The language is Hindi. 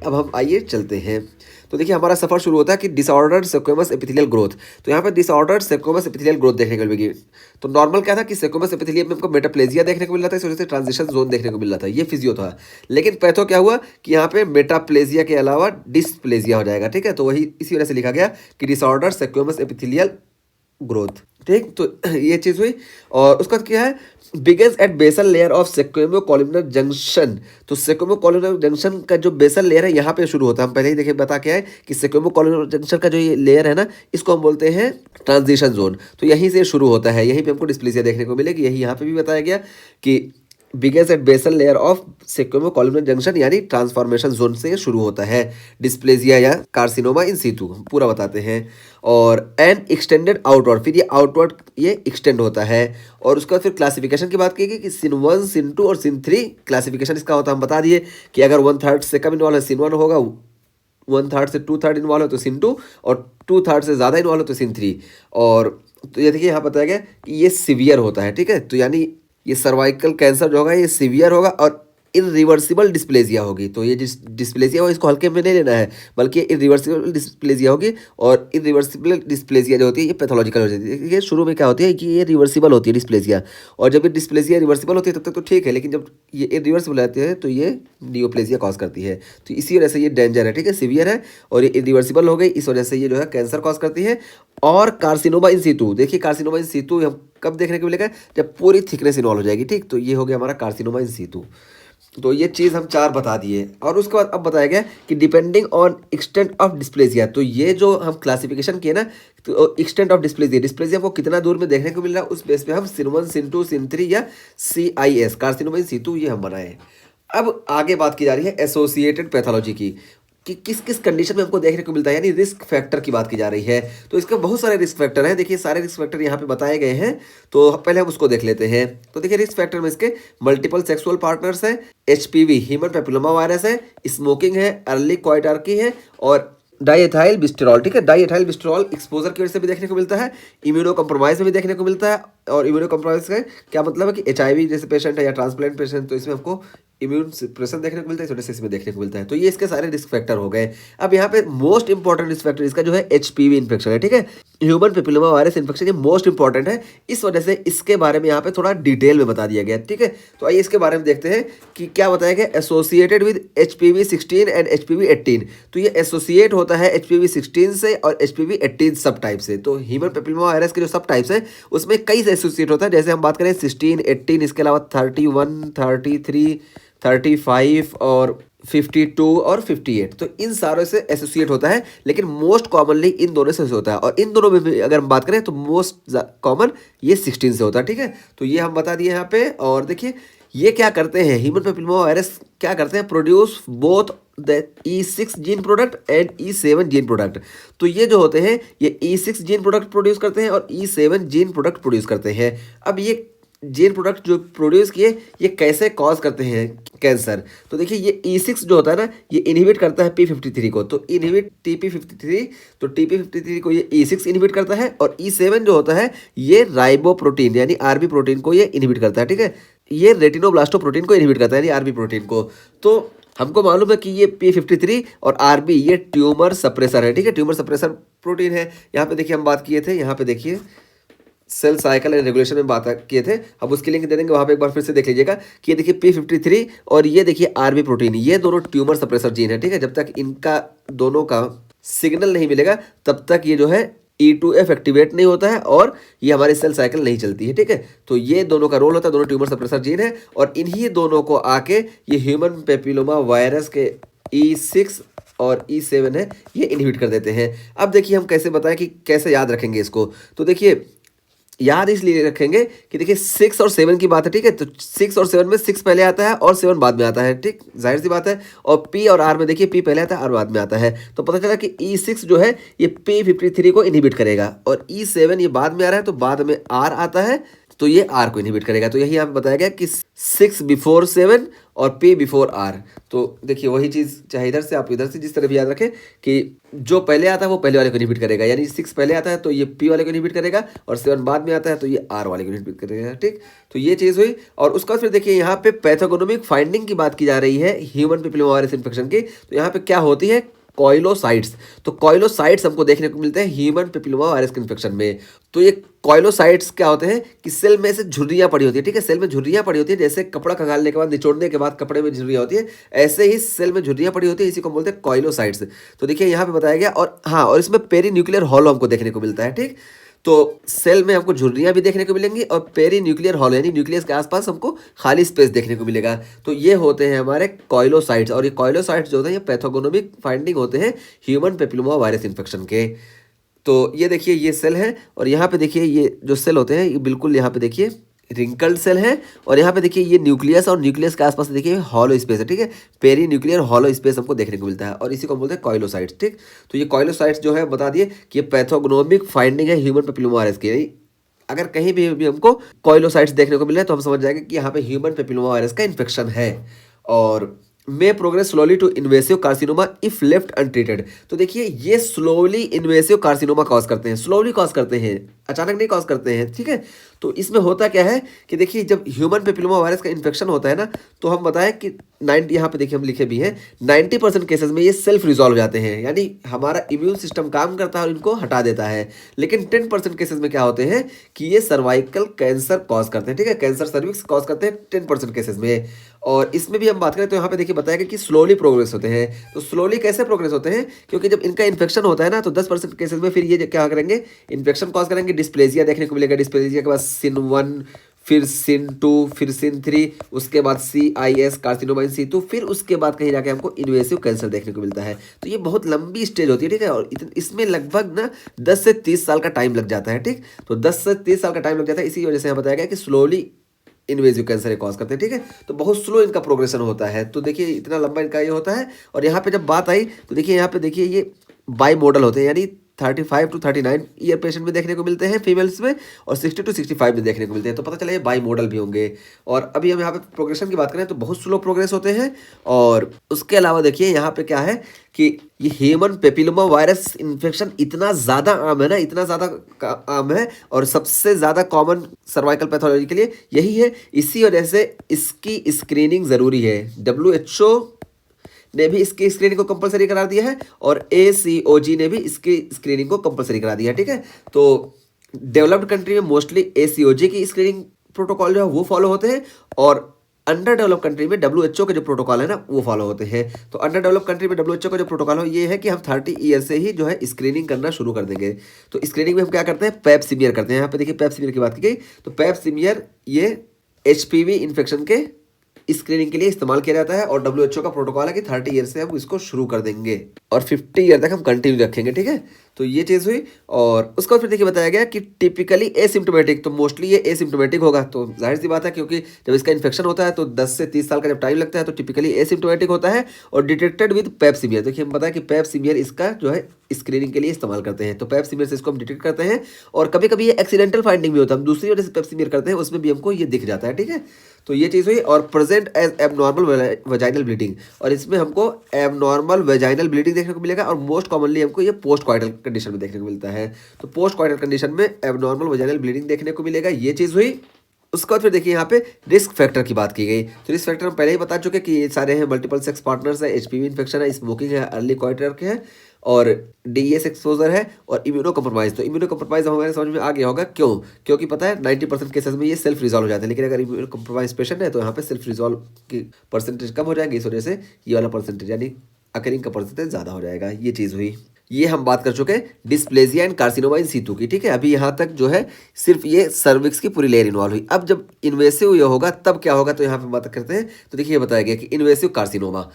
अब हम आइए चलते हैं। तो देखिए हमारा सफ़र शुरू होता है कि डिसऑर्डर्ड स्क्वेमस एपिथेलियल ग्रोथ। तो यहाँ पे डिसऑर्डर्ड स्क्वेमस एपिथेलियल ग्रोथ देखने को मिलेगी। तो नॉर्मल क्या था कि स्क्वेमस एपिथेलियम में हमको मेटाप्लेजिया देखने को मिल रहा था, इस वजह से ट्रांजिशन जोन देखने को मिल रहा था, ये फिजियो था। लेकिन पैथो क्या हुआ कि यहाँ पे मेटाप्लेजिया के अलावा डिस्प्लेजिया हो जाएगा, ठीक है। तो वही इसी वजह से लिखा गया कि डिसऑर्डर्ड स्क्वेमस एपिथेलियल ग्रोथ, ठीक। तो ये चीज़ हुई। और उसका क्या है, begins at basal layer of squamo columnar junction. तो सेक्वेमो कॉलमनर जंक्शन का जो बेसल लेयर है यहाँ पे शुरू होता है। हम पहले ही देखे बता के आए कि सेक्वेमो कॉलमनर जंक्शन का जो ये लेयर है ना, इसको हम बोलते हैं ट्रांजिशन जोन। तो यहीं से शुरू होता है, यहीं पे हमको डिस्प्लेसिया देखने को मिलेगी। यही यहाँ पे भी बताया गया कि बिगेस्ट at basal layer of squamo columnar junction, यानी ट्रांसफॉर्मेशन जोन से शुरू होता है डिस्प्लेजिया या कार्सिनोमा इन सीटू, पूरा बताते हैं। और एन एक्सटेंडेड आउटवर्ड, फिर ये आउटवर्ड ये एक्सटेंड होता है। और उसका फिर क्लासिफिकेशन की बात की गई कि सिन 1 सिन 2 और सिन 3 क्लासिफिकेशन इसका होता है। हम बता दिए कि अगर 1/3 से कम इन्वॉल्व है सिन 1 होगा, 1/3 से 2/3 इन्वॉल्व हो तो सिन 2, और 2/3 से ज़्यादा इन्वॉल्व हो तो सिन 3। और तो ये देखिए यहाँ बताया गया कि ये सीवियर होता है, ठीक है। तो यानी ये सर्वाइकल कैंसर जो होगा ये सीवियर होगा और इरिवर्सिबल डिस्प्लेजिया होगी। तो ये जिस डिस्प्लेजिया हो इसको हल्के में नहीं लेना है, बल्कि इरिवर्सिबल डिस्प्लेजिया होगी। और इरिवर्सिबल डिस्प्लेजिया जो होती है ये पैथोलॉजिकल हो जाती है। ये शुरू में क्या होती है कि ये रिवर्सिबल होती है डिस्प्लेजिया, और जब ये डिस्प्लेजिया रिवर्सिबल होती है तब तक तो ठीक है, लेकिन जब ये इरिवर्सिबल आती है तो ये नियोप्लेजिया कॉज करती है। तो इसी वजह से ये डेंजर है, ठीक है, सीवियर है और ये इरिवर्सिबल हो गई, इस वजह से ये जो है कैंसर कॉज करती है। और कार्सिनोमा इन सीटू, देखिए कार्सिनोमा इन सीटू हम कब देखने को मिलेगा, जब पूरी थिकनेस इन्वॉल्व हो जाएगी, ठीक। तो ये हो गया हमारा कार्सिनोमा इन सीटू। तो ये चीज़ हम 4 बता दिए। और उसके बाद अब बताया गया कि depending on extent of dysplasia. तो ये जो हम क्लासिफिकेशन किए ना, तो एक्सटेंट ऑफ डिस्प्लेजिया, डिस्प्लेजिया को कितना दूर में देखने को मिल रहा है, उस बेस पे हम सिन 1 सिन 2 सिन 3 या CIS कार्सिनोमा इन सीटू ये हम बनाए। अब आगे बात की जा रही है एसोसिएटेड पैथोलॉजी की, कि किस किस कंडीशन में हमको देखने को मिलता है, यानी रिस्क फैक्टर की बात की जा रही है। तो इसके बहुत सारे रिस्क फैक्टर हैं, देखिए सारे रिस्क फैक्टर यहाँ पे बताए गए हैं। तो पहले हम उसको देख लेते हैं। तो देखिए रिस्क फैक्टर में इसके मल्टीपल सेक्सुअल पार्टनर्स है, HPV ह्यूमन पेपिलोमा वायरस है, स्मोकिंग है, अर्ली क्वाइटार्की है, और डाइएथाइल बिस्टेरॉल, ठीक है। डाइएथाइल बिस्टेरॉल एक्सपोजर की वजह से भी देखने को मिलता है, इम्यूनो कम्प्रोमाइज में भी देखने को मिलता है। और इम्यूनो कम्प्रोमाइज का क्या मतलब है कि HIV जैसे पेशेंट है या ट्रांसप्लांट पेशेंट, तो इसमें हमको इम्यून सप्रेशन देखने को मिलता है, इस वजह से इसमें देखने को मिलता है। तो ये इसके सारे रिस्क फैक्टर हो गए। अब यहाँ पे मोस्ट इंपॉर्टेंट रिस्क फैक्टर इसका जो है HPV इन्फेक्शन है, ठीक है, ह्यूमन पेपिलोमा वायरस इन्फेक्शन, ये मोस्ट इंपॉर्टेंट है। इस वजह से इसके बारे में यहाँ पे थोड़ा डिटेल में बता दिया गया, ठीक है। तो आइए इसके बारे में देखते हैं कि क्या बताया गया, associated with HPV 16 and HPV 18। तो ये एसोसिएट होता है HPV 16 से और HPV 18 सब टाइप से। तो ह्यूमन पेपिलोमा वायरस के जो सब टाइप्स है उसमें कई से एसोसिएट होता है। जैसे हम बात करें 16, 18, इसके अलावा 31, 33, 35 और 52 और 58, तो इन सारों से एसोसिएट होता है। लेकिन मोस्ट कॉमनली इन दोनों से होता है, और इन दोनों में भी अगर हम बात करें तो मोस्ट कॉमन ये 16 से होता है, ठीक है। तो ये हम बता दिए यहाँ पे। और देखिए ये क्या करते हैं, ह्यूमन पेपिलोमा वायरस क्या करते हैं, produce both the E6 gene product and E7 gene product. तो ये जो होते हैं ये E6 जीन प्रोडक्ट प्रोड्यूस करते हैं और E7 जीन प्रोडक्ट प्रोड्यूस करते हैं। अब ये जीन प्रोडक्ट जो प्रोड्यूस किए ये कैसे कॉज करते हैं कैंसर। तो देखिए ये E6 जो होता है ना, ये इनहिबिट करता है P53 को, तो इनहिबिट TP53, तो TP53 को ये E6 इनहिबिट करता है। और E7 जो होता है ये राइबोप्रोटीन यानी RB प्रोटीन को ये इनहिबिट करता है, ठीक है। ये रेटिनोब्लास्टो प्रोटीन को इनहिबिट करता है यानी RB प्रोटीन को। तो हमको मालूम है कि ये P53 और RB ये ट्यूमर सप्रेसर है, ठीक है, ट्यूमर सप्रेसर प्रोटीन है। यहाँ पे देखिए हम बात किए थे, यहाँ पे देखिए सेल साइकिल एंड रेगुलेशन में बात किए थे, अब उसकी लिंक दे देंगे, वहाँ पे एक बार फिर से देख लीजिएगा कि ये देखिए P53 और ये देखिए RB प्रोटीन, ये दोनों ट्यूमर सप्रेसर जीन है, ठीक है। जब तक इनका दोनों का सिग्नल नहीं मिलेगा तब तक ये जो है E2F एक्टिवेट नहीं होता है और ये हमारी सेल साइकिल नहीं चलती है, ठीक है। तो ये दोनों का रोल होता है, दोनों ट्यूमर सप्रेसर जीन है, और इन्हीं दोनों को आके ये ह्यूमन पेपिलोमा वायरस के E6 और E7 है ये इनहिबिट कर देते हैं। अब देखिए हम कैसे बताएं कि कैसे याद रखेंगे इसको। तो देखिए याद इसलिए रखेंगे कि देखिए 6 और 7 की बात है, ठीक है। तो 6 और 7 में 6 पहले आता है और 7 बाद में आता है, ठीक, जाहिर सी बात है। और P और R में देखिए P पहले आता है और बाद में आता है। तो पता चला कि E6 जो है ये P53 को इनहिबिट करेगा, और E7 ये बाद में आ रहा है तो बाद में R आता है। तो ये आर को इनहिबिट करेगा। तो यही यहाँ पे बताया गया कि 6 बिफोर 7 और पी बिफोर आर। तो देखिए वही चीज़ चाहे इधर से आप इधर से जिस तरह भी याद रखें कि जो पहले आता है वो पहले वाले को इनहिबिट करेगा, यानी 6 पहले आता है तो ये पी वाले को इनहिबिट करेगा, और 7 बाद में आता है तो ये आर वाले को इनहिबिट करेगा। ठीक, तो ये चीज़ हुई। और उसका फिर देखिए यहाँ पे पैथोगोनोमिक फाइंडिंग की बात की जा रही है ह्यूमन पेपिलोमा वायरस इन्फेक्शन की। तो यहाँ पे क्या होती है, कॉइलोसाइट्स। तो कॉइलोसाइट्स हमको देखने को मिलते हैं ह्यूमन पेपिलोमा वायरस के इन्फेक्शन में। तो ये कॉइलोसाइट्स क्या होते हैं कि सेल में से झुर्रियाँ पड़ी होती है। ठीक है, सेल में झुर्रियाँ पड़ी होती है, जैसे कपड़ा खंगालने के बाद, निचोड़ने के बाद कपड़े में झुर्रियाँ होती है, ऐसे ही सेल में झुर्रियाँ पड़ी होती है, इसी को बोलते हैं कॉइलोसाइट्स। तो देखिए यहाँ पे बताया गया। और हाँ, और इसमें पेरी न्यूक्लियर हॉलो हमको देखने को मिलता है। ठीक, तो सेल में हमको झुर्रियाँ भी देखने को मिलेंगी और पेरी न्यूक्लियर हॉलो यानी न्यूक्लियस के आसपास हमको खाली स्पेस देखने को मिलेगा। तो ये होते हैं हमारे कॉइलोसाइट्स, और ये कॉइलोसाइट्स जो होते हैं ये पैथोगोनोमिक फाइंडिंग होते हैं ह्यूमन पेपिलोमा वायरस इन्फेक्शन के। तो ये देखिए ये सेल है, और यहाँ पे देखिए ये जो सेल होते हैं ये बिल्कुल यहाँ पे देखिए रिंकल्ड सेल है, और यहाँ पे देखिए ये न्यूक्लियस, और न्यूक्लियस के आसपास देखिए हॉलो स्पेस है। ठीक है, पेरी न्यूक्लियर हॉलो स्पेस हमको देखने को मिलता है, और इसी को बोलते हैं कॉइलोसाइट्स। ठीक, तो ये कॉइलोसाइट्स जो है बता दिए कि ये पैथोगोनोमिक फाइंडिंग है ह्यूमन पेपिलोमा वायरस की। अगर कहीं भी हमको कॉइलोसाइट्स देखने को मिले तो हम समझ जाएंगे कि यहाँ पे ह्यूमन पेपिलोमा वायरस का इन्फेक्शन है। और may progress slowly to invasive carcinoma if left untreated. तो देखिए ये स्लोली इन्वेसिव कार्सिनोमा कॉज करते हैं, स्लोली कॉज करते हैं, अचानक नहीं कॉज करते हैं। ठीक है, तो इसमें होता क्या है कि देखिए जब ह्यूमन पेपिलोमा वायरस का इन्फेक्शन होता है ना, तो हम बताएं कि 90, यहाँ पे देखिए हम लिखे भी हैं, 90% केसेस में ये सेल्फ रिजॉल्व हो जाते हैं, यानी हमारा इम्यून सिस्टम काम करता है और इनको हटा देता है। लेकिन 10% केसेस में क्या होते हैं कि ये सर्वाइकल कैंसर कॉज करते हैं। ठीक है, कैंसर सर्विक्स कॉज करते हैं 10% केसेस में। और इसमें भी हम बात करें तो यहाँ पे देखिए बताया गया कि स्लोली प्रोग्रेस होते हैं। तो स्लोली कैसे प्रोग्रेस होते हैं, क्योंकि जब इनका इन्फेक्शन होता है ना तो 10% केसेस में फिर ये क्या करेंगे, इन्फेक्शन कॉज करेंगे, डिस्प्लेजिया देखने को मिलेगा। डिस्प्लेजिया के बाद सिन 1, फिर सिन 2, फिर सिन 3, उसके बाद CIS कार्सिनोमा इन situ, फिर उसके बाद कहीं जाके हमको इन्वेसिव कैंसर देखने को मिलता है। तो ये बहुत लंबी स्टेज होती है। ठीक है, और इसमें लगभग ना 10 से 30 साल का टाइम लग जाता है। ठीक, तो 10 से 30 साल का टाइम लग जाता है, इसी वजह से यहाँ बताया गया कि स्लोली इन्वेजिव कैंसर ये कॉज करते हैं। ठीक है, तो बहुत स्लो इनका प्रोग्रेशन होता है। तो देखिए इतना लंबा इनका ये होता है। और यहाँ पे जब बात आई तो देखिए यहाँ पे देखिए ये बाई मॉडल होते हैं, यानी 35 to 39 ईयर पेशेंट में देखने को मिलते हैं फीमेल्स में, और 60 to 65 में देखने को मिलते हैं। तो पता चला ये बाई मॉडल भी होंगे। और अभी हम यहाँ पे प्रोग्रेशन की बात करें तो बहुत स्लो प्रोग्रेस होते हैं। और उसके अलावा देखिए यहाँ पे क्या है कि ये ह्यूमन पेपिलोमा वायरस इन्फेक्शन इतना ज़्यादा आम है ना, इतना ज़्यादा आम है, और सबसे ज़्यादा कॉमन सर्वाइकल पैथोलॉजी के लिए यही है। इसी वजह से इसकी स्क्रीनिंग ज़रूरी है। WHO ने भी इसकी स्क्रीनिंग को कंपलसरी करा दिया है, और ACOG ने भी इसकी स्क्रीनिंग को कंपलसरी करा दिया है। ठीक है, तो डेवलप्ड कंट्री में मोस्टली ACOG की स्क्रीनिंग प्रोटोकॉल जो है वो फॉलो होते हैं, और अंडर डेवलप कंट्री में WHO के जो प्रोटोकॉल है ना वो फॉलो होते हैं। तो अंडर डेवलप कंट्री में WHO का जो प्रोटोकॉल है ये है कि हम 30 ईयर से ही जो है स्क्रीनिंग करना शुरू कर देंगे। तो स्क्रीनिंग में हम क्या करते हैं, पैप सीमियर करते हैं। यहाँ पे देखिए पैप सीमियर की बात की गई, तो पैप सीमियर ये HPV इन्फेक्शन के स्क्रीनिंग के लिए इस्तेमाल किया जाता है, और WHO का प्रोटोकॉल है कि 30 ईयर से हम इसको शुरू कर देंगे और 50 ईयर तक हम कंटिन्यू रखेंगे। ठीक है, तो ये चीज़ हुई। और उसके बाद फिर देखिए बताया गया कि टिपिकली एसिम्टोमेटिक, तो मोस्टली ये एसिम्टोमेटिक होगा। तो जाहिर सी बात है, क्योंकि जब इसका इन्फेक्शन होता है तो 10 से 30 साल का जब टाइम लगता है, तो टिपिकली एसिम्टोमेटिक होता है और डिटेक्टेड विद पैप सीमियर। देखिए हम बताया कि पैप सीमियर इसका जो है स्क्रीनिंग के लिए इस्तेमाल करते हैं। तो पैप सीमियर से इसको हम डिटेक्ट करते हैं, और कभी कभी ये एक्सीडेंटल फाइंडिंग भी होता है, हम दूसरी वजह से पैप सीमियर करते हैं, उसमें भी हमको ये दिख जाता है। ठीक है, तो ये चीज़ हुई। और present as abnormal vaginal bleeding, और इसमें हमको एबनॉर्मल वेजाइनल ब्लीडिंग देखने को मिलेगा, और मोस्ट कॉमनली हमको ये पोस्ट कॉइटल कंडीशन में देखने को मिलता है। तो पोस्ट कॉइटल कंडीशन में एबनॉर्मल वेजाइनल ब्लीडिंग देखने को मिलेगा, ये चीज़ हुई। उसके बाद फिर देखिए यहाँ पे रिस्क फैक्टर की बात की गई। तो रिस्क फैक्टर हम पहले ही बता चुके कि ये सारे हैं, मल्टीपल सेक्स पार्टनर्स है, HPV इन्फेक्शन है, स्मोकिंग है, अर्ली क्वार्टर के है, और DES एक्सपोजर है, और इम्यूनो कम्प्रोमाइज़। तो इम्यूनो कम्प्रोमाइज़ हमारे समझ में आ गया होगा क्यों, क्योंकि पता है 90% केसेस में ये सेल्फ रिजॉल्व हो जाते हैं। लेकिन अगर इम्यूनो कम्प्रोमाइज पेशेंट है तो यहाँ पे सेल्फ रिजॉल्व की परसेंटेज कम हो जाएगी, इस वजह से ये वाला परसेंटेज यानी अकरिंग का परसेंटेज ज़्यादा हो जाएगा। ये चीज़ हुई। ये हम बात कर चुके हैं dysplasia and carcinoma in situ की। ठीक है, अभी यहाँ तक जो है सिर्फ ये सर्विक्स की पूरी लेयर इन्वॉल्व हुई। अब जब इन्वेसिव ये होगा तब क्या होगा, तो यहाँ पे बात करते हैं। तो देखिए ये बताया गया कि इन्वेसिव कार्सिनोमा,